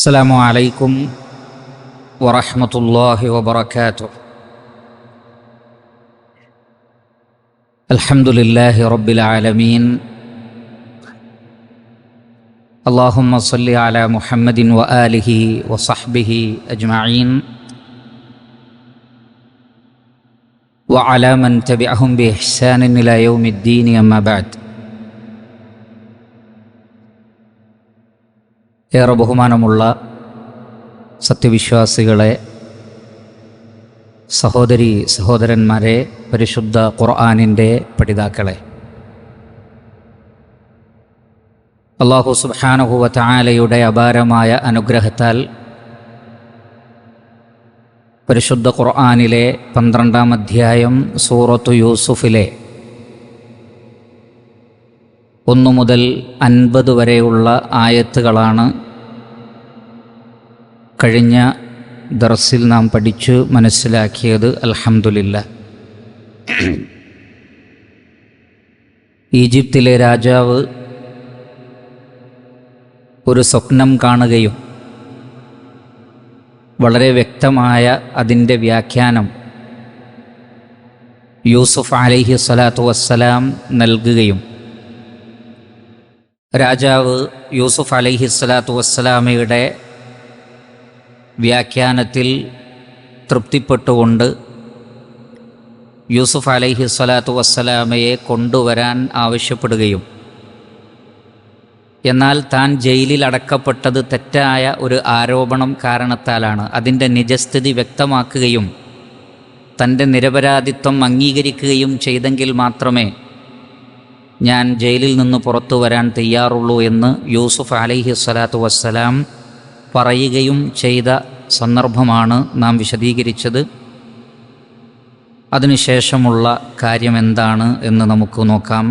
السلام عليكم ورحمة الله وبركاته. الحمد لله رب العالمين. اللهم صل على محمد وآله وصحبه أجمعين وعلى من تبعهم بإحسان إلى يوم الدين. أما بعد. ഏറെ ബഹുമാനമുള്ള സത്യവിശ്വാസികളെ, സഹോദരീ സഹോദരന്മാരെ, പരിശുദ്ധ ഖുർആനിൻ്റെ പഠിതാക്കളെ, അല്ലാഹു സുബ്ഹാനഹു വ തആലയുടെ അപാരമായ അനുഗ്രഹത്താൽ പരിശുദ്ധ ഖുർആനിലെ 12-ാം അധ്യായം സൂറത്തു യൂസുഫിലെ 1 മുതൽ 50 വരെയുള്ള ആയത്തുകളാണ് കഴിഞ്ഞ ദർസിൽ നാം പഠിച്ചു മനസ്സിലാക്കിയത്. അൽഹംദുലില്ലാഹ്. ഈജിപ്തിലെ രാജാവ് ഒരു സ്വപ്നം കാണുകയും വളരെ വ്യക്തമായ അതിൻ്റെ വ്യാഖ്യാനം യൂസുഫ് അലൈഹി സ്വലാത്തു വസ്സലാം നൽകുകയും രാജാവ് യൂസുഫ് അലൈഹി സ്വലാത്തു വസ്സലാമയുടെ വ്യാഖ്യാനത്തിൽ തൃപ്തിപ്പെട്ടുകൊണ്ട് യൂസുഫ് അലൈഹി സ്വലാത്തു വസ്സലാമയെ കൊണ്ടുവരാൻ ആവശ്യപ്പെടുകയും എന്നാൽ താൻ ജയിലിൽ അടക്കപ്പെട്ടത് തെറ്റായ ഒരു ആരോപണം കാരണത്താലാണ്, അതിൻ്റെ നിജസ്ഥിതി വ്യക്തമാക്കുകയും തൻ്റെ നിരപരാധിത്വം അംഗീകരിക്കുകയും ചെയ്തെങ്കിൽ മാത്രമേ ഞാൻ ജയിലിൽ നിന്ന് പുറത്തു വരാൻ തയ്യാറുള്ളൂ എന്ന് യൂസുഫ് അലൈഹി സ്വലാത്തു വസ്സലാം പറയുകയും ചെയ്ത സന്ദർഭമാണ് നാം വിശദീകരിച്ചത്. അതിനുശേഷമുള്ള കാര്യം എന്താണ് എന്ന് നമുക്ക് നോക്കാം.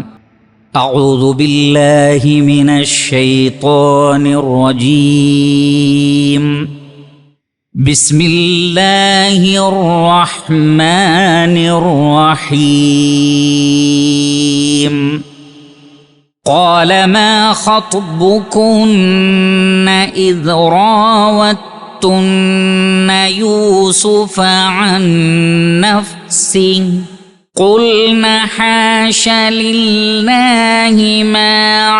അഊദു ബില്ലാഹി മിനശ് ശൈത്വാനിർ റജീം. ബിസ്മില്ലാഹിർ റഹ്മാനിർ റഹീം. قال ما خطبكن إذ راوتن يوسف عن نفسه قلنا حاش لله ما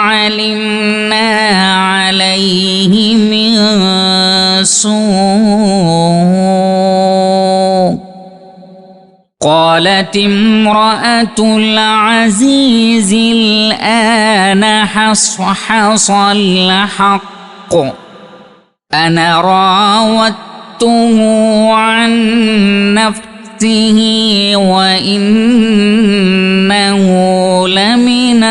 علمنا عليه من سوء. قالت امرأة العزيز الآن حصل الحق أنا راودته عن نفسه وإنه لمن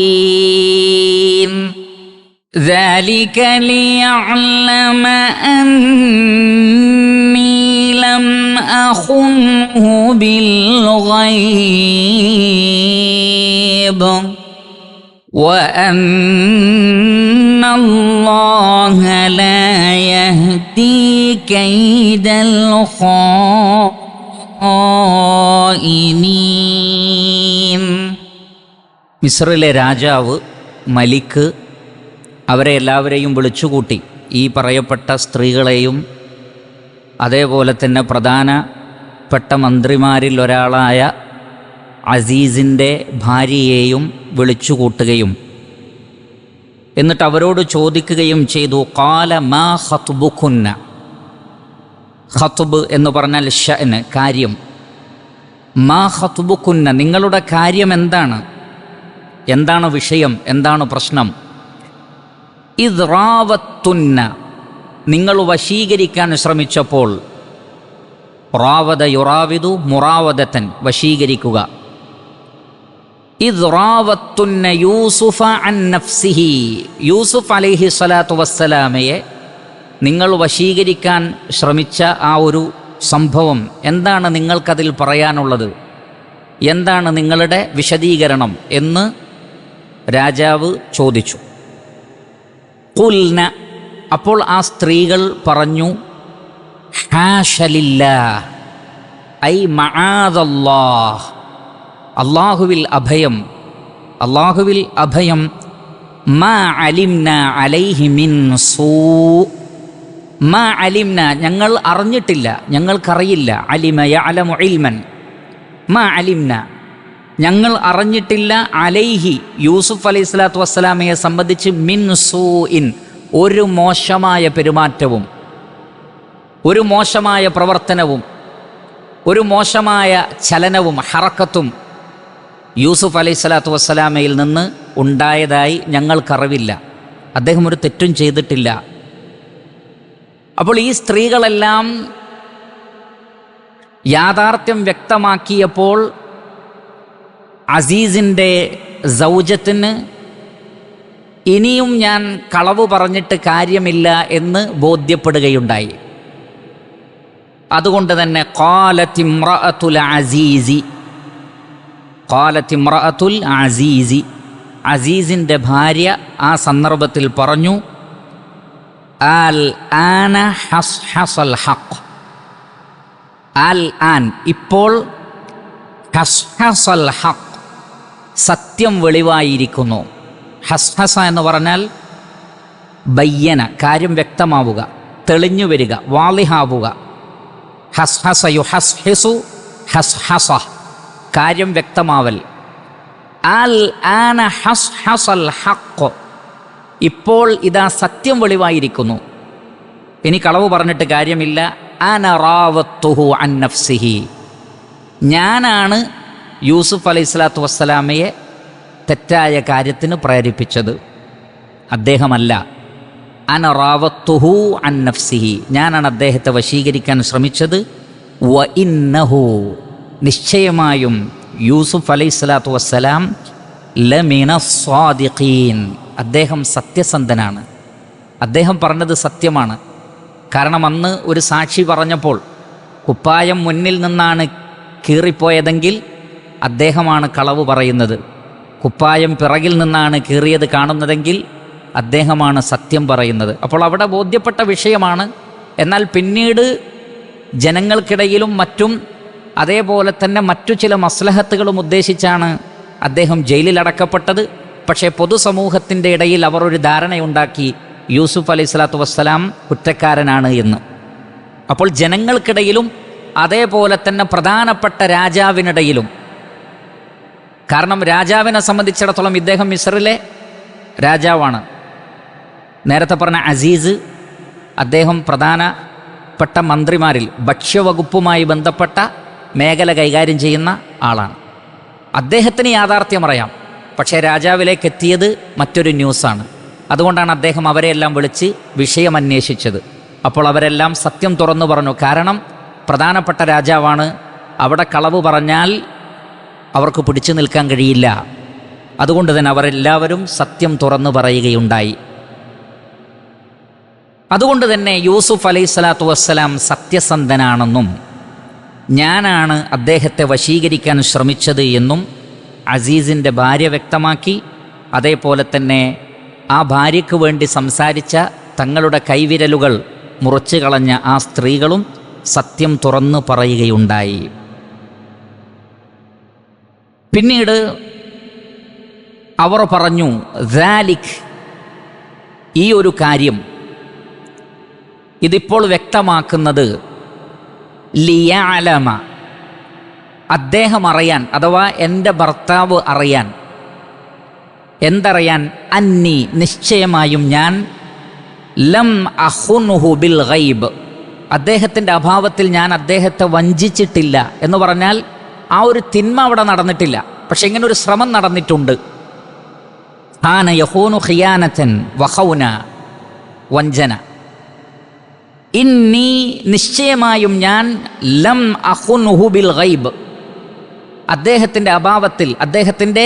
الصادقين. ذلك ليعلم أني لم أخنه بالغيب وأن الله لا يهدي كيد الخائنين. മിസ്രിലെ രാജാവ് മലിക്ക് അവരെ എല്ലാവരെയും വിളിച്ചുകൂട്ടി. ഈ പറയപ്പെട്ട സ്ത്രീകളെയും അതേപോലെ തന്നെ പ്രധാനപ്പെട്ട മന്ത്രിമാരിൽ ഒരാളായ അസീസിൻ്റെ ഭാര്യയെയും വിളിച്ചുകൂട്ടുകയും എന്നിട്ട് അവരോട് ചോദിക്കുകയും ചെയ്തു. ഖാല മാ ഖത്ബുകുന്ന. ഖത്ബ് എന്ന് പറഞ്ഞാൽ ഷഅന്, കാര്യം. മാ ഖത്ബുകുന്ന, നിങ്ങളുടെ കാര്യം എന്താണ്, എന്താണ് വിഷയം, എന്താണ് പ്രശ്നം. ഇദ് റാവത്തുന്ന, നിങ്ങൾ വശീകരിക്കാൻ ശ്രമിച്ചപ്പോൾ. റാവദ യുറാവിദു മുറാവദത്തൻ, വശീകരിക്കുക. ഇദ് റാവത്തുന്ന യൂസുഫ അൻ നഫ്സിഹി, യൂസുഫ് അലൈഹി സ്വലാത്തു വസ്സലാമയെ നിങ്ങൾ വശീകരിക്കാൻ ശ്രമിച്ച ആ ഒരു സംഭവം എന്താണ്, നിങ്ങൾക്കതിൽ പറയാനുള്ളത്, എന്താണ് നിങ്ങളുടെ വിശദീകരണം എന്ന് രാജാവ് ചോദിച്ചു. ഖുൽന, അപ്പോൾ ആ സ്ത്രീകൾ പറഞ്ഞു, ഹാഷ ലില്ലാഹ് ഐ മആദല്ലാഹ്, അല്ലാഹുവിൽ അഭയം, അല്ലാഹുവിൽ അഭയം, മാ അലിംന അലൈഹി മിൻ സൂ. മാ അലിംന, ഞങ്ങൾ അറിഞ്ഞിട്ടില്ല, ഞങ്ങൾക്കറിയില്ല. അലിമ യഅലമു ഇൽമൻ. മാ അലിംന, ഞങ്ങൾ അറിഞ്ഞിട്ടില്ല. അലൈഹി, യൂസുഫ് അലൈഹി സ്വലാത്തു വസ്സലാമയെ സംബന്ധിച്ച് മിൻ സൂഇൻ, ഒരു മോശമായ പെരുമാറ്റവും ഒരു മോശമായ പ്രവർത്തനവും ഒരു മോശമായ ചലനവും ഹറക്കത്തും യൂസുഫ് അലൈഹി സ്വലാത്തു വസ്സലാമയിൽ നിന്ന് ഉണ്ടായതായി ഞങ്ങൾക്കറിവില്ല. അദ്ദേഹം ഒരു തെറ്റും ചെയ്തിട്ടില്ല. അപ്പോൾ ഈ സ്ത്രീകളെല്ലാം യാഥാർത്ഥ്യം വ്യക്തമാക്കിയപ്പോൾ അസീസിൻ്റെ സൗജത്തിന് ഇനിയും ഞാൻ കളവ് പറഞ്ഞിട്ട് കാര്യമില്ല എന്ന് ബോധ്യപ്പെടുകയുണ്ടായി. അതുകൊണ്ട് തന്നെ ഖാലത്ത് ഇംറഅത്തുൽ അസീസി, അസീസിൻ്റെ ഭാര്യ ആ സന്ദർഭത്തിൽ പറഞ്ഞു, അൽ ആന ഹസ്ഹസൽ ഹഖ്. അൽ ആൻ, ഇപ്പോൾ, ഹസ്ഹസൽ ഹഖ്, സത്യം വെളിവായിരിക്കുന്നു. ഹസ്ഹസ എന്ന് പറഞ്ഞാൽ ബയ്യന, കാര്യം വ്യക്തമാവുക, തെളിഞ്ഞു വരിക, വാളിഹാവുക. ഹസ്ഹസ യുഹസ്ഹിസു ഹസ്ഹസ, കാര്യം വ്യക്തമാവൽ. അൽ ആന ഹസ്ഹസൽ ഹഖ്, ഇപ്പോൾ ഇതാ സത്യം വെളിവായിരിക്കുന്നു, ഇനി കളവ് പറഞ്ഞിട്ട് കാര്യമില്ല. അന റാവത്തുഹു അൻ നഫ്സിഹി, ഞാനാണ് യൂസുഫ് അലൈഹി സ്വലാത്തു വസ്സലാമയെ തെറ്റായ കാര്യത്തിന് പ്രേരിപ്പിച്ചത്, അദ്ദേഹമല്ല. അന റാവത്തുഹു അൻ നഫ്സിഹി, ഞാനാണ് അദ്ദേഹത്തെ വശീകരിക്കാൻ ശ്രമിച്ചത്. വ ഇന്നഹു, നിശ്ചയമായും യൂസുഫ് അലൈഹി സ്വലാത്തു വസ്സലാം ലമിന സ്വാദിഖീൻ, അദ്ദേഹം സത്യസന്ധനാണ്, അദ്ദേഹം പറഞ്ഞത് സത്യമാണ്. കാരണം അന്ന് ഒരു സാക്ഷി പറഞ്ഞപ്പോൾ കുപ്പായം മുന്നിൽ നിന്നാണ് കീറിപ്പോയതെങ്കിൽ അദ്ദേഹമാണ് കളവ് പറയുന്നത്, കുപ്പായം പിറകിൽ നിന്നാണ് കീറിയത് കാണുന്നതെങ്കിൽ അദ്ദേഹമാണ് സത്യം പറയുന്നത്. അപ്പോൾ അവിടെ ബോധ്യപ്പെട്ട വിഷയമാണ്. എന്നാൽ പിന്നീട് ജനങ്ങൾക്കിടയിലും മറ്റും അതേപോലെ തന്നെ മറ്റു ചില മസ്ലഹത്തുകളും ഉദ്ദേശിച്ചാണ് അദ്ദേഹം ജയിലിലടക്കപ്പെട്ടത്. പക്ഷേ പൊതുസമൂഹത്തിൻ്റെ ഇടയിൽ അവർ ഒരു ധാരണയുണ്ടാക്കി, യൂസുഫ് അലൈഹി സ്വലാത്തു വസ്സലാം കുറ്റക്കാരനാണ് എന്ന്. അപ്പോൾ ജനങ്ങൾക്കിടയിലും അതേപോലെ തന്നെ പ്രധാനപ്പെട്ട രാജാവിനിടയിലും, കാരണം രാജാവിനെ സംബന്ധിച്ചിടത്തോളം ഇദ്ദേഹം മിസ്റിലെ രാജാവാണ്. നേരത്തെ പറഞ്ഞ അസീസ്, അദ്ദേഹം പ്രധാനപ്പെട്ട മന്ത്രിമാരിൽ ഭക്ഷ്യവകുപ്പുമായി ബന്ധപ്പെട്ട മേഖല കൈകാര്യം ചെയ്യുന്ന ആളാണ്. അദ്ദേഹത്തിന് യാഥാർത്ഥ്യം അറിയാം, പക്ഷേ രാജാവിലേക്ക് എത്തിയത് മറ്റൊരു ന്യൂസാണ്. അതുകൊണ്ടാണ് അദ്ദേഹം അവരെയെല്ലാം വിളിച്ച് വിഷയം അന്വേഷിച്ചത്. അപ്പോൾ അവരെല്ലാം സത്യം തുറന്നു പറഞ്ഞു. കാരണം പ്രധാനപ്പെട്ട രാജാവാണ്, അവിടെ കളവ് പറഞ്ഞാൽ അവർക്ക് പിടിച്ചു നിൽക്കാൻ കഴിയില്ല. അതുകൊണ്ട് തന്നെ അവരെല്ലാവരും സത്യം തുറന്നു പറയുകയുണ്ടായി. അതുകൊണ്ട് തന്നെ യൂസുഫ് അലൈഹി സ്വലാത്തു വസ്സലാം സത്യസന്ധനാണെന്നും ഞാനാണ് അദ്ദേഹത്തെ വശീകരിക്കാൻ ശ്രമിച്ചത് എന്നും അസീസിൻ്റെ ഭാര്യ വ്യക്തമാക്കി. അതേപോലെ തന്നെ ആ ഭാര്യയ്ക്ക് വേണ്ടി സംസാരിച്ച തങ്ങളുടെ കൈവിരലുകൾ മുറിച്ചു കളഞ്ഞ ആ സ്ത്രീകളും സത്യം തുറന്നു പറയുകയുണ്ടായി. പിന്നീട് അവർ പറഞ്ഞു, ദാലിക്, ഈ ഒരു കാര്യം ഇതിപ്പോൾ വ്യക്തമാക്കുന്നത് ലിയഅലമ, അദ്ദേഹം അറിയാൻ, അഥവാ എൻ്റെ ഭർത്താവ് അറിയാൻ. എന്തറിയാൻ? അന്നി, നിശ്ചയമായും ഞാൻ, ലം അഖുൻഹു ബിൽ ഗൈബ്, അദ്ദേഹത്തിൻ്റെ അഭാവത്തിൽ ഞാൻ അദ്ദേഹത്തെ വഞ്ചിച്ചിട്ടില്ല എന്ന് പറഞ്ഞാൽ ആ ഒരു തിന്മ അവിടെ നടന്നിട്ടില്ല, പക്ഷെ ഇങ്ങനെ ഒരു ശ്രമം നടന്നിട്ടുണ്ട്. ഖാന യഖൂനു ഖിയാനതൻ വഖൗന, വഞ്ചന. ഇന്നി, നിശ്ചയമായും ഞാൻ, ലം അഖുൻഹു ബിൽ ഗൈബ്, അദ്ദേഹത്തിൻ്റെ അഭാവത്തിൽ, അദ്ദേഹത്തിൻ്റെ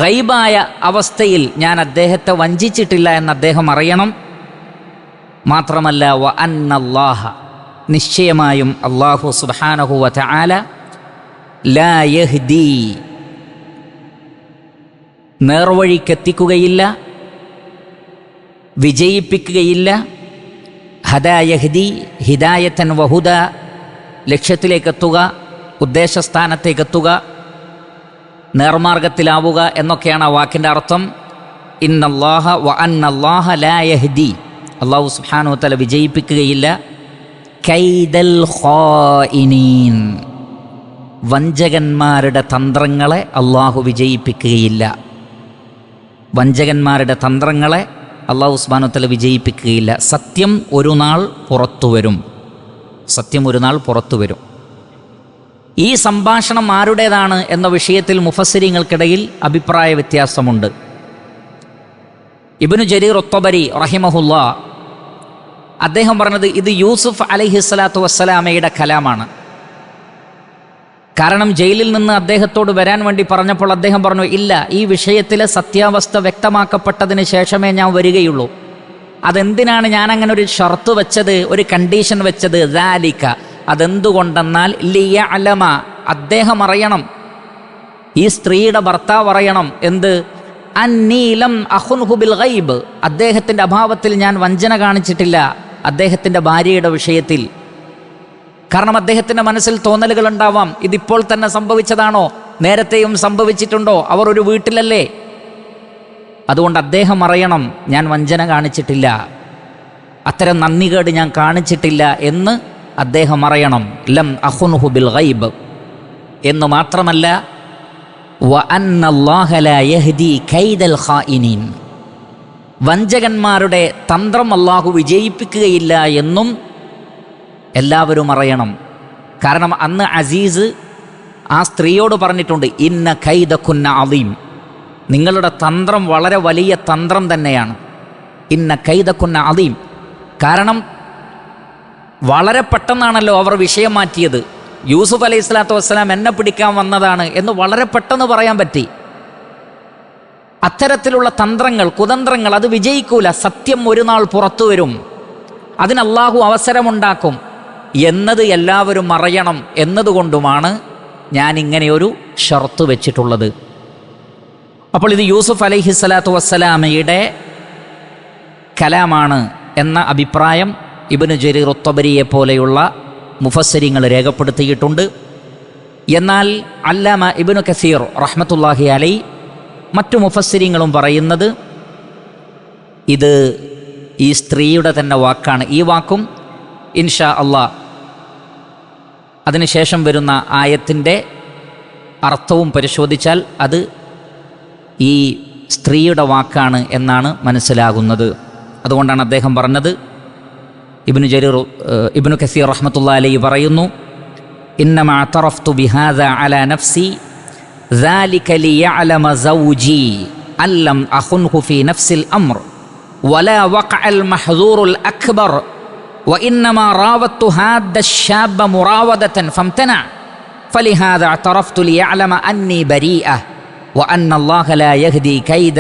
ഗൈബായ അവസ്ഥയിൽ ഞാൻ അദ്ദേഹത്തെ വഞ്ചിച്ചിട്ടില്ല എന്ന് അദ്ദേഹം അറിയണം. മാത്രമല്ല വ അന്നല്ലാഹ, നിശ്ചയമായും അല്ലാഹു സുബ്ഹാനഹു വ തആല ലാ യഹ്ദി, നേർവഴിക്കെത്തിക്കുകയില്ല, വിജയിപ്പിക്കുകയില്ല. ഹദാ യഹ്ദി ഹിദായത്തൻ വഹുദ, ലക്ഷ്യത്തിലേക്കെത്തുക, ഉദ്ദേശസ്ഥാനത്തേക്കെത്തുക, നേർമാർഗത്തിലാവുക എന്നൊക്കെയാണ് ആ വാക്കിൻ്റെ അർത്ഥം. ഇന്നല്ലാഹ വ അന്നല്ലാഹ ലാ യഹ്ദി, അല്ലാഹു സുബ്ഹാനഹു വ തആല വിജയിപ്പിക്കുകയില്ല കൈദൽ ഖായിനീൻ, വഞ്ചകന്മാരുടെ തന്ത്രങ്ങളെ അല്ലാഹു വിജയിപ്പിക്കുകയില്ല. വഞ്ചകന്മാരുടെ തന്ത്രങ്ങളെ അല്ലാഹു സുബ്ഹാനഹു വ തആല വിജയിപ്പിക്കുകയില്ല. സത്യം ഒരു നാൾ പുറത്തു വരും. സത്യം ഒരു നാൾ പുറത്തു വരും. ഈ സംഭാഷണം ആരുടേതാണ് എന്ന വിഷയത്തിൽ മുഫസ്സിരീങ്ങൾക്കിടയിൽ അഭിപ്രായ വ്യത്യാസമുണ്ട്. ഇബ്നു ജരീർ അത്ബരി റഹിമഹുല്ലാ അദ്ദേഹം പറഞ്ഞത് ഇത് യൂസുഫ് അലൈഹിസ്സലാത്തു വസ്സലാമയുടെ കലാമാണ്. കാരണം ജയിലിൽ നിന്ന് അദ്ദേഹത്തോട് വരാൻ വേണ്ടി പറഞ്ഞപ്പോൾ അദ്ദേഹം പറഞ്ഞു, ഇല്ല, ഈ വിഷയത്തിലെ സത്യാവസ്ഥ വ്യക്തമാക്കപ്പെട്ടതിന് ശേഷമേ ഞാൻ വരികയുള്ളൂ. അതെന്തിനാണ് ഞാൻ അങ്ങനെ ഒരു ഷർത്ത് വെച്ചത്, ഒരു കണ്ടീഷൻ വെച്ചത്? ദാലിക, അതെന്തുകൊണ്ടെന്നാൽ ലിയഅലമ, അദ്ദേഹം അറിയണം, ഈ സ്ത്രീയുടെ ഭർത്താവ് അറിയണം. എന്ത്? അന്നീ ലം അഖുൻഹു ബിൽ ഗൈബ്, അദ്ദേഹത്തിൻ്റെ അഭാവത്തിൽ ഞാൻ വഞ്ചന കാണിച്ചിട്ടില്ല അദ്ദേഹത്തിൻ്റെ ഭാര്യയുടെ വിഷയത്തിൽ. കാരണം അദ്ദേഹത്തിൻ്റെ മനസ്സിൽ തോന്നലുകൾ ഉണ്ടാവാം, ഇതിപ്പോൾ തന്നെ സംഭവിച്ചതാണോ, നേരത്തെയും സംഭവിച്ചിട്ടുണ്ടോ, അവർ ഒരു വീട്ടിലല്ലേ. അതുകൊണ്ട് അദ്ദേഹം അറിയണം ഞാൻ വഞ്ചന കാണിച്ചിട്ടില്ല, അത്തരം നന്ദികേട് ഞാൻ കാണിച്ചിട്ടില്ല എന്ന് അദ്ദേഹം അറിയണം. ലം അഖുൻഹു ബിൽ ഗൈബ് എന്ന് മാത്രമല്ല, വ അന്നല്ലാഹ ലാ യഹ്ദി കൈദൽ ഖായിനീൻ, വഞ്ചകന്മാരുടെ തന്ത്രം അല്ലാഹു വിജയിപ്പിക്കുകയില്ല എന്നും എല്ലാവരും അറിയണം. കാരണം അന്ന് അസീസ് ആ സ്ത്രീയോട് പറഞ്ഞിട്ടുണ്ട്, ഇന്ന കൈദകുന്ന അദീം, നിങ്ങളുടെ തന്ത്രം വളരെ വലിയ തന്ത്രം തന്നെയാണ്. ഇന്ന കൈദകുന്ന അദീം. കാരണം വളരെ പെട്ടെന്നാണല്ലോ അവർ വിഷയം മാറ്റിയത്. യൂസുഫ് അലൈഹി സ്വലാത്തു വസ്സലാം എന്നെ പിടിക്കാൻ വന്നതാണ് എന്ന് വളരെ പെട്ടെന്ന് പറയാൻ പറ്റി. അത്തരത്തിലുള്ള തന്ത്രങ്ങൾ, കുതന്ത്രങ്ങൾ അത് വിജയിക്കൂല. സത്യം ഒരു നാൾ പുറത്തു വരും, അതിന് അല്ലാഹു അവസരമുണ്ടാക്കും എന്നത് എല്ലാവരും അറിയണം എന്നതുകൊണ്ടുമാണ് ഞാൻ ഇങ്ങനെയൊരു ഷർത്ത് വെച്ചിട്ടുള്ളത്. അപ്പോൾ ഇത് യൂസുഫ് അലൈഹി സ്വലാത്തു വസ്സലാമയുടെ കലാമാണ് എന്ന അഭിപ്രായം ഇബ്നു ജരീർ അത്ബരിയെ പോലെയുള്ള മുഫസ്സിരിങ്ങൾ രേഖപ്പെടുത്തിയിട്ടുണ്ട്. എന്നാൽ അല്ലാമ ഇബ്നു കസീർ റഹ്മത്തുള്ളാഹി അലൈഹി മറ്റു മുഫസ്സിരിങ്ങളും പറയുന്നത് ഇത് ഈ സ്ത്രീയുടെ തന്നെ വാക്കാണ്. ഈ വാക്കും ഇൻഷാ അല്ലാഹ് അതിനുശേഷം വരുന്ന ആയത്തിൻ്റെ അർത്ഥവും പരിശോധിച്ചാൽ അത് ഈ സ്ത്രീയുടെ വാക്കാണ് എന്നാണ് മനസ്സിലാകുന്നത്. അതുകൊണ്ടാണ് അദ്ദേഹം പറഞ്ഞത്. ഇബ്നു കസീർ റഹ്മത്തുള്ളാഹി അലൈഹി പറയുന്നു, ഇന്നമാ അതറഫ്തു ബിഹാദാ അലാ നഫ്സി ذلك ليعلم زوجي أن لم أخنه في نفس الأمر ولا وقع المحظور الأكبر وإنما راودت هذا الشاب مراودة فامتنع فلهذا اعترفت ليعلم أني بريئة وأن الله لا يهدي كيد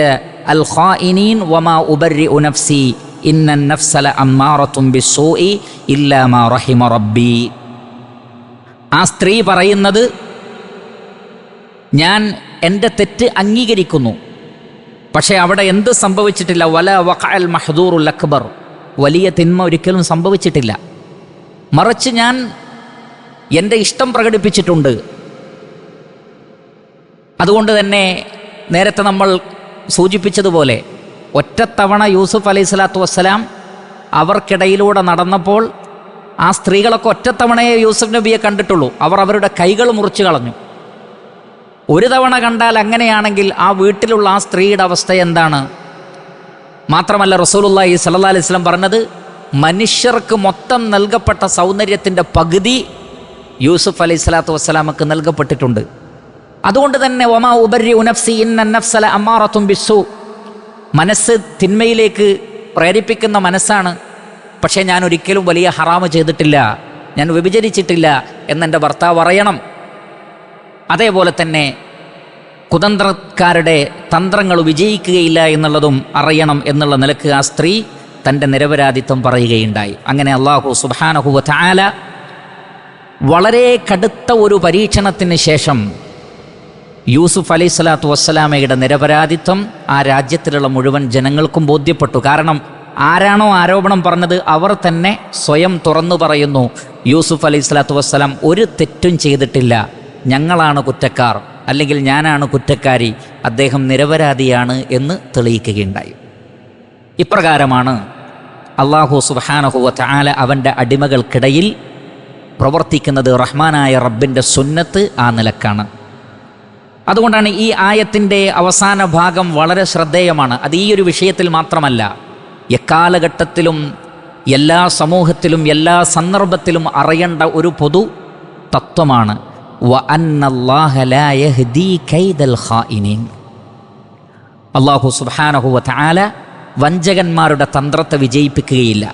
الخائنين وما أبرئ نفسي إن النفس لأمارة بالسوء إلا ما رحم ربي. ആ സ്ത്രീ പറയുന്നത്, ഞാൻ എൻ്റെ തെറ്റ് അംഗീകരിക്കുന്നു, പക്ഷേ അവിടെ എന്ത് സംഭവിച്ചിട്ടില്ല. വല വഖഅൽ മഹ്ദൂറുൽ അക്ബർ, വലിയ തിന്മ ഒരിക്കലും സംഭവിച്ചിട്ടില്ല. മറിച്ച് ഞാൻ എൻ്റെ ഇഷ്ടം പ്രകടിപ്പിച്ചിട്ടുണ്ട്. അതുകൊണ്ട് തന്നെ നേരത്തെ നമ്മൾ സൂചിപ്പിച്ചതുപോലെ ഒറ്റത്തവണ യൂസുഫ് അലൈഹി സ്വലാത്തു വസ്സലാം അവർക്കിടയിലൂടെ നടന്നപ്പോൾ ആ സ്ത്രീകളൊക്കെ ഒറ്റത്തവണയെ യൂസുഫ് നബിയെ കണ്ടിട്ടുള്ളൂ. അവർ അവരുടെ കൈകൾ മുറിച്ചു കളഞ്ഞു. ഒരു തവണ കണ്ടാൽ അങ്ങനെയാണെങ്കിൽ ആ വീട്ടിലുള്ള ആ സ്ത്രീയുടെ അവസ്ഥ എന്താണ്? മാത്രമല്ല റസൂലുള്ളാഹി സ്വല്ലല്ലാഹി അലൈഹി വസല്ലം പറഞ്ഞത്, മനുഷ്യർക്ക് മൊത്തം നൽകപ്പെട്ട സൗന്ദര്യത്തിൻ്റെ പകുതി യൂസുഫ് അലൈഹി സ്വലാത്തു വസ്സലാമക്ക് നൽകപ്പെട്ടിട്ടുണ്ട്. അതുകൊണ്ട് തന്നെ വമാ ഉബർരിഉ നഫ്സി ഇന്ന നഫ്സ ലഅമ്മാറത്തുൻ ബിസ്സൂ, മനസ്സ് തിന്മയിലേക്ക് പ്രേരിപ്പിക്കുന്ന മനസ്സാണ്. പക്ഷേ ഞാൻ ഒരിക്കലും വലിയ ഹറാമ് ചെയ്തിട്ടില്ല, ഞാൻ വ്യഭിചരിച്ചിട്ടില്ല എന്നെൻ്റെ ഭർത്താവ് അറിയണം. അതേപോലെ തന്നെ കുതന്ത്രക്കാരുടെ തന്ത്രങ്ങൾ വിജയിക്കുകയില്ല എന്നുള്ളതും അറിയണം എന്നുള്ള നിലക്ക് ആ സ്ത്രീ തൻ്റെ നിരപരാധിത്വം പറയുകയുണ്ടായി. അങ്ങനെ അല്ലാഹു സുബ്ഹാനഹു വ തആല വളരെ കടുത്ത ഒരു പരീക്ഷണത്തിന് ശേഷം യൂസുഫ് അലൈഹി സ്വലാത്തു വസ്സലാമയുടെ നിരപരാധിത്വം ആ രാജ്യത്തിലുള്ള മുഴുവൻ ജനങ്ങൾക്കും ബോധ്യപ്പെട്ടു. കാരണം ആരാണോ ആരോപണം പറഞ്ഞത് അവർ തന്നെ സ്വയം തുറന്നു പറയുന്നു, യൂസുഫ് അലൈഹി സ്വലാത്തു വസ്സലാം ഒരു തെറ്റും ചെയ്തിട്ടില്ല, ഞങ്ങളാണ് കുറ്റക്കാർ, അല്ലെങ്കിൽ ഞാനാണ് കുറ്റക്കാരി, അദ്ദേഹം നിരപരാധിയാണ് എന്ന് തെളിയിക്കുകയുണ്ടായി. ഇപ്രകാരമാണ് അല്ലാഹു സുബ്ഹാനഹു വ തആല അവൻ്റെ അടിമകൾക്കിടയിൽ പ്രവർത്തിക്കുന്നത്. റഹ്മാനായ റബ്ബിൻ്റെ സുന്നത്ത് ആ നിലക്കാണ്. അതുകൊണ്ടാണ് ഈ ആയത്തിൻ്റെ അവസാന ഭാഗം വളരെ ശ്രദ്ധേയമാണ്. അത് ഈ ഒരു വിഷയത്തിൽ മാത്രമല്ല, എക്കാലഘട്ടത്തിലും എല്ലാ സമൂഹത്തിലും എല്ലാ സന്ദർഭത്തിലും അറിയേണ്ട ഒരു പൊതു തത്വമാണ്. വഅന്നല്ലാഹ ലാ യഹ്ദീ കൈദൽ ഖായിനീൻ. അല്ലാഹു സുബ്ഹാനഹു വ തആല വഞ്ചകന്മാരുടെ തന്ത്രത്തെ വിജയിപ്പിക്കുകയില്ല,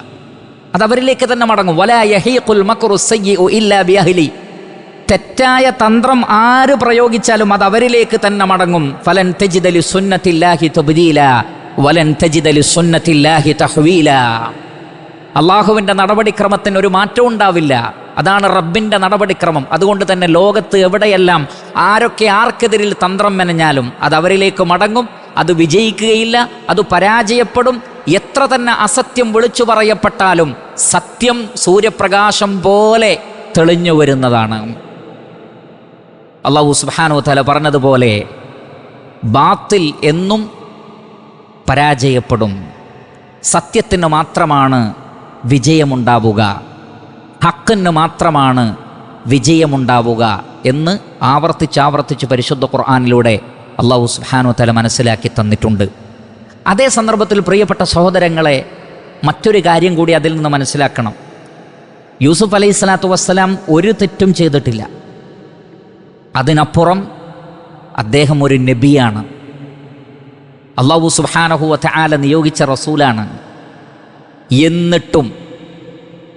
അതവരിലേക്ക് തന്നെ മടങ്ങും. വലാ യഹീഖുൽ മക്റു സയ്യിഉ ഇല്ലാ ബിഅഹ്ലി. തെറ്റായ തന്ത്രം ആര് പ്രയോഗിച്ചാലും അത് അവരിലേക്ക് തന്നെ മടങ്ങും. ഫലൻ തജിദ ലിസുന്നത്തില്ലാഹി തബ്ദീല വലൻ തജിദ ലിസുന്നത്തില്ലാഹി തഹ്വീല. അള്ളാഹുവിൻ്റെ നടപടിക്രമത്തിന് ഒരു മാറ്റവും ഉണ്ടാവില്ല. അതാണ് റബ്ബിൻ്റെ നടപടിക്രമം. അതുകൊണ്ട് തന്നെ ലോകത്ത് എവിടെയെല്ലാം ആരൊക്കെ ആർക്കെതിരിൽ തന്ത്രം മെനഞ്ഞാലും അത് അവരിലേക്ക് മടങ്ങും. അത് വിജയിക്കുകയില്ല, അത് പരാജയപ്പെടും. എത്ര തന്നെ അസത്യം വിളിച്ചു പറയപ്പെട്ടാലും സത്യം സൂര്യപ്രകാശം പോലെ തെളിഞ്ഞു വരുന്നതാണ്. അല്ലാഹു സുബ്ഹാനഹു വ തആല പറഞ്ഞതുപോലെ ബാത്തിൽ എന്നും പരാജയപ്പെടും, സത്യത്തിന് മാത്രമാണ് വിജയമുണ്ടാവുക, ഹക്കിന് മാത്രമാണ് വിജയമുണ്ടാവുക എന്ന് ആവർത്തിച്ച് പരിശുദ്ധ ഖുർആനിലൂടെ അല്ലാഹു സുബ്ഹാനഹു വ തആല മനസ്സിലാക്കി തന്നിട്ടുണ്ട്. അതേ സന്ദർഭത്തിൽ പ്രിയപ്പെട്ട സഹോദരങ്ങളെ, മറ്റൊരു കാര്യം കൂടി അതിൽ നിന്ന് മനസ്സിലാക്കണം. യൂസുഫ് അലൈഹി സ്വലാത്തു വസ്സലാം ഒരു തെറ്റും ചെയ്തിട്ടില്ല. അതിനപ്പുറം അദ്ദേഹം ഒരു നബിയാണ്, അല്ലാഹു സുബ്ഹാനഹു വ തആല നിയോഗിച്ച റസൂലാണ്. എന്നിട്ടും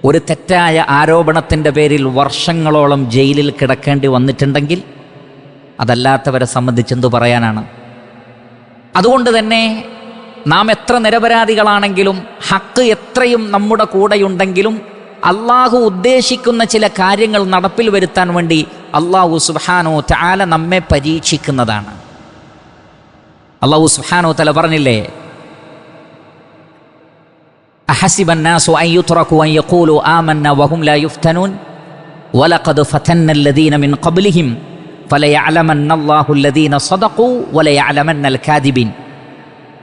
ഒരു തെറ്റായ ആരോപണത്തിൻ്റെ പേരിൽ വർഷങ്ങളോളം ജയിലിൽ കിടക്കേണ്ടി വന്നിട്ടുണ്ടെങ്കിൽ അതല്ലാത്തവരെ സംബന്ധിച്ച് എന്തു പറയാനാണ്? അതുകൊണ്ട് തന്നെ നാം എത്ര നിരപരാധികളാണെങ്കിലും ഹക്ക് എത്രയും നമ്മുടെ കൂടെയുണ്ടെങ്കിലും അള്ളാഹു ഉദ്ദേശിക്കുന്ന ചില കാര്യങ്ങൾ നടപ്പിൽ വരുത്താൻ വേണ്ടി അള്ളാഹു സുബ്ഹാനഹു വ തആല നമ്മെ പരീക്ഷിക്കുന്നതാണ്. അള്ളാഹു സുബ്ഹാനഹു വ തആല പറഞ്ഞില്ലേ, അഹസിബൻ നാസു അൻ യുത്റകു അൻ യഖൂലു ആമന്ന വഹും ലാ യുഫ്തനൂൻ വലഖദ് ഫതന്ന അല്ലദീന മിൻ ഖബ്ലിഹിം ഫലയഅലമന്നല്ലാഹു അല്ലദീന സദഖൂ വലയഅലമന്നൽ കാദിബീൻ.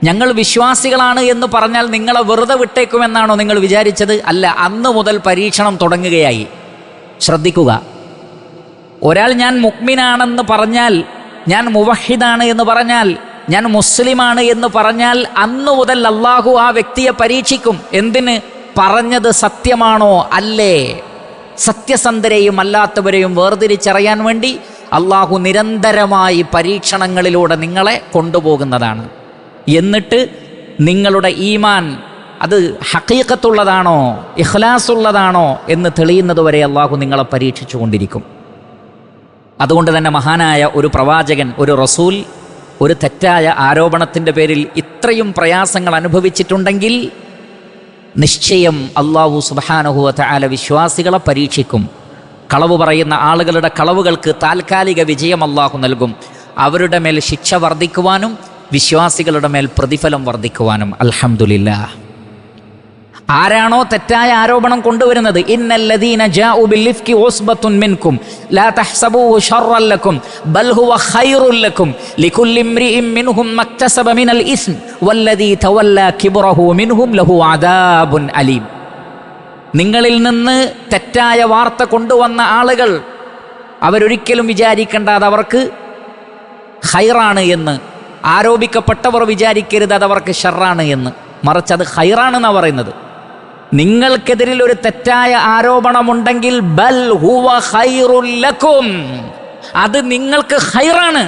ഞങ്ങൾ വിശ്വാസികളാണ് എന്ന് പറഞ്ഞാൽ നിങ്ങളെ വെറുതെ വിട്ടേക്കുമെന്നാണോ നിങ്ങൾ വിചാരിച്ചത്? അല്ല, അന്ന് മുതൽ പരീക്ഷണം തുടങ്ങുകയായി. ശ്രദ്ധിക്കുക, ഒരാൾ ഞാൻ മുഅ്മിനാണെന്ന് പറഞ്ഞാൽ, ഞാൻ മുവഹിദാണ് എന്ന് പറഞ്ഞാൽ, ഞാൻ മുസ്ലിമാണ് എന്ന് പറഞ്ഞാൽ അന്നു മുതൽ അള്ളാഹു ആ വ്യക്തിയെ പരീക്ഷിക്കും. എന്തിന്? പറഞ്ഞത് സത്യമാണോ അല്ലേ? സത്യസന്ധരെയും അല്ലാത്തവരെയും വേർതിരിച്ചറിയാൻ വേണ്ടി അള്ളാഹു നിരന്തരമായി പരീക്ഷണങ്ങളിലൂടെ നിങ്ങളെ കൊണ്ടുപോകുന്നതാണ്. എന്നിട്ട് നിങ്ങളുടെ ഈമാൻ അത് ഹഖീഖത്തുള്ളതാണോ ഇഖ്ലാസുള്ളതാണോ എന്ന് തെളിയുന്നതുവരെ അള്ളാഹു നിങ്ങളെ പരീക്ഷിച്ചു കൊണ്ടിരിക്കും. അതുകൊണ്ട് തന്നെ മഹാനായ ഒരു പ്രവാചകൻ, ഒരു റസൂൽ ഒരു തെറ്റായ ആരോപണത്തിൻ്റെ പേരിൽ ഇത്രയും പ്രയാസങ്ങൾ അനുഭവിച്ചിട്ടുണ്ടെങ്കിൽ നിശ്ചയം അല്ലാഹു സുബ്ഹാനഹു വ തആല വിശ്വാസികളെ പരീക്ഷിക്കും. കളവ് പറയുന്ന ആളുകളുടെ കളവുകൾക്ക് താൽക്കാലിക വിജയം അല്ലാഹു നൽകും. അവരുടെ മേൽ ശിക്ഷ വർദ്ധിക്കുവാനും വിശ്വാസികളുടെ മേൽ പ്രതിഫലം വർദ്ധിക്കുവാനും. അൽഹംദുലില്ലാഹ്. ആരാണോ തെറ്റായ ആരോപണം കൊണ്ടുവരുന്നത്, ഇന്നല്ലദീന ജാഉ ബിൽഇഫ്കി ഉസ്ബത്തുൻ മിൻകും ലാ തഹ്സബൂഹു ശർറൻ ലക്കും ബൽ ഹുവ ഖൈറുൻ ലക്കും ലികുല്ലി ഇംറിഇൻ മിൻഹും മക്തസബ മിനൽ ഇസ്ം വല്ലദീ തവല്ലാ കിബ്റഹു മിൻഹും ലഹു അദാബുൻ അലീം. നിങ്ങളിൽ നിന്ന് തെറ്റായ വാർത്ത കൊണ്ടുവന്ന ആളുകൾ അവരൊരിക്കലും വിചാരിക്കേണ്ട അതവർക്ക് ഖൈറാണ് എന്ന്. ആരോപിക്കപ്പെട്ടവർ വിചാരിക്കരുത് അതവർക്ക് ഷർറാണ് എന്ന്. മറിച്ച് അത് ഖൈറാണെന്നാണ് പറയുന്നത്. നിങ്ങൾക്കെതിരിൽ ഒരു തെറ്റായ ആരോപണമുണ്ടെങ്കിൽ ബൽ ഹുവ ഖൈറുൽ ലക്കും, അത് നിങ്ങൾക്ക് ഖൈറാണ്.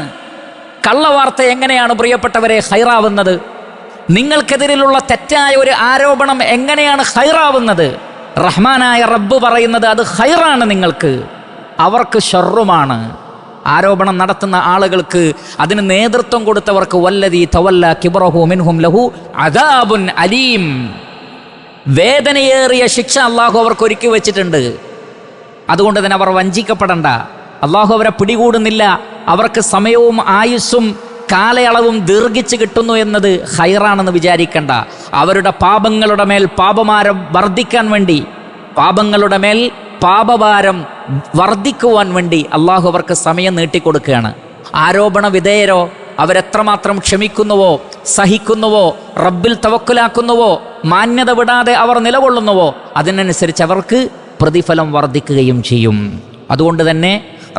കള്ളവാർത്ത എങ്ങനെയാണ് പ്രിയപ്പെട്ടവരെ ഖൈറാവുന്നത്? നിങ്ങൾക്കെതിരിലുള്ള തെറ്റായ ഒരു ആരോപണം എങ്ങനെയാണ് ഖൈറാവുന്നത്? റഹ്മാനായ റബ്ബ് പറയുന്നത് അത് ഖൈറാണ് നിങ്ങൾക്ക്, അവർക്ക് ഷർറുമാണ്. ആരോപണം നടത്തുന്ന ആളുകൾക്ക്, അതിന് നേതൃത്വം കൊടുത്തവർക്ക് വല്ലദീ തവല്ലാ കിബ്റഹു മിൻഹും ലഹു അദാബുൻ അലീം, വേദനയേറിയ ശിക്ഷ അള്ളാഹു അവർക്ക് ഒരുക്കി വെച്ചിട്ടുണ്ട്. അതുകൊണ്ട് തന്നെ അവർ വഞ്ചിക്കപ്പെടണ്ട. അള്ളാഹു അവരെ പിടികൂടുന്നില്ല. അവർക്ക് സമയവും ആയുസ്സും കാലയളവും ദീർഘിച്ച് കിട്ടുന്നു എന്നത് ഖൈറാണെന്ന് വിചാരിക്കണ്ട. അവരുടെ പാപങ്ങളുടെ മേൽ പാപഭാരം വർദ്ധിക്കാൻ വേണ്ടി, പാപങ്ങളുടെ മേൽ പാപഭാരം വർദ്ധിക്കുവാൻ വേണ്ടി അള്ളാഹു അവർക്ക് സമയം നീട്ടിക്കൊടുക്കുകയാണ്. ആരോപണ വിധേയരോ അവരെത്രമാത്രം ക്ഷമിക്കുന്നുവോ, സഹിക്കുന്നുവോ, റബ്ബിൽ തവക്കുലാക്കുന്നുവോ, മാന്യത വിടാതെ അവർ നിലകൊള്ളുന്നുവോ, അതിനനുസരിച്ച് അവർക്ക് പ്രതിഫലം വർദ്ധിക്കുകയും ചെയ്യും. അതുകൊണ്ട് തന്നെ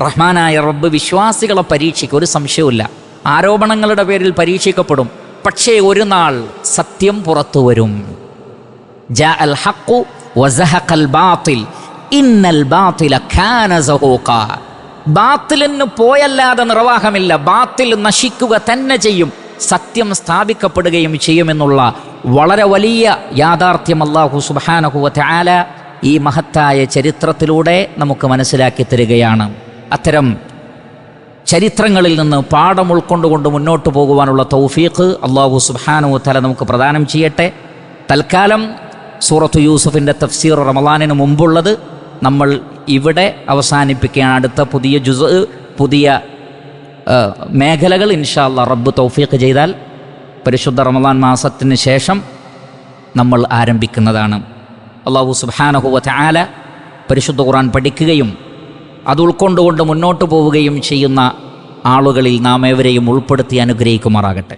റഹ്മാനായ റബ്ബ് വിശ്വാസികളെ പരീക്ഷിക്കും, ഒരു സംശയവുമില്ല. ആരോപണങ്ങളുടെ പേരിൽ പരീക്ഷിക്കപ്പെടും. പക്ഷേ ഒരു നാൾ സത്യം പുറത്തു വരും. ജാ അൽ ഹഖു വസഹഖൽ ബാത്തിൽ ഇന്നൽ ബാത്തില കാന സഹൂഖാ. ബാത്തിലിന് പോയല്ലാതെ നിർവാഹമില്ല. ബാത്തിൽ നശിക്കുക തന്നെ ചെയ്യും, സത്യം സ്ഥാപിക്കപ്പെടുകയും ചെയ്യുമെന്നുള്ള വളരെ വലിയ യാഥാർത്ഥ്യം അല്ലാഹു സുബ്ഹാനഹു വ തആല ഈ മഹത്തായ ചരിത്രത്തിലൂടെ നമുക്ക് മനസ്സിലാക്കി തരികയാണ്. അത്തരം ചരിത്രങ്ങളിൽ നിന്ന് പാഠം ഉൾക്കൊണ്ടുകൊണ്ട് മുന്നോട്ട് പോകുവാനുള്ള തൗഫീഖ് അല്ലാഹു സുബ്ഹാനഹു വ തആല നമുക്ക് പ്രദാനം ചെയ്യട്ടെ. തൽക്കാലം സൂറത്തു യൂസുഫിൻ്റെ തഫ്സീർ റമളാനിന് മുമ്പുള്ളത് നമ്മൾ ഇവിടെ അവസാനിപ്പിക്കുകയാണ്. അടുത്ത പുതിയ ജുസ്, പുതിയ മേഖലകൾ ഇൻഷാ അല്ലാഹ് റബ്ബ് തൗഫീഖ് ചെയ്താൽ പരിശുദ്ധ റമളാൻ മാസത്തിന് ശേഷം നമ്മൾ ആരംഭിക്കുന്നതാണ്. അല്ലാഹു സുബ്ഹാനഹു വ തആല പരിശുദ്ധ ഖുർആൻ പഠിക്കുകയും അത് ഉൾക്കൊണ്ടുകൊണ്ട് മുന്നോട്ട് പോവുകയും ചെയ്യുന്ന ആളുകളിൽ നാം ഏവരെയും ഉൾപ്പെടുത്തി അനുഗ്രഹിക്കുമാറാകട്ടെ.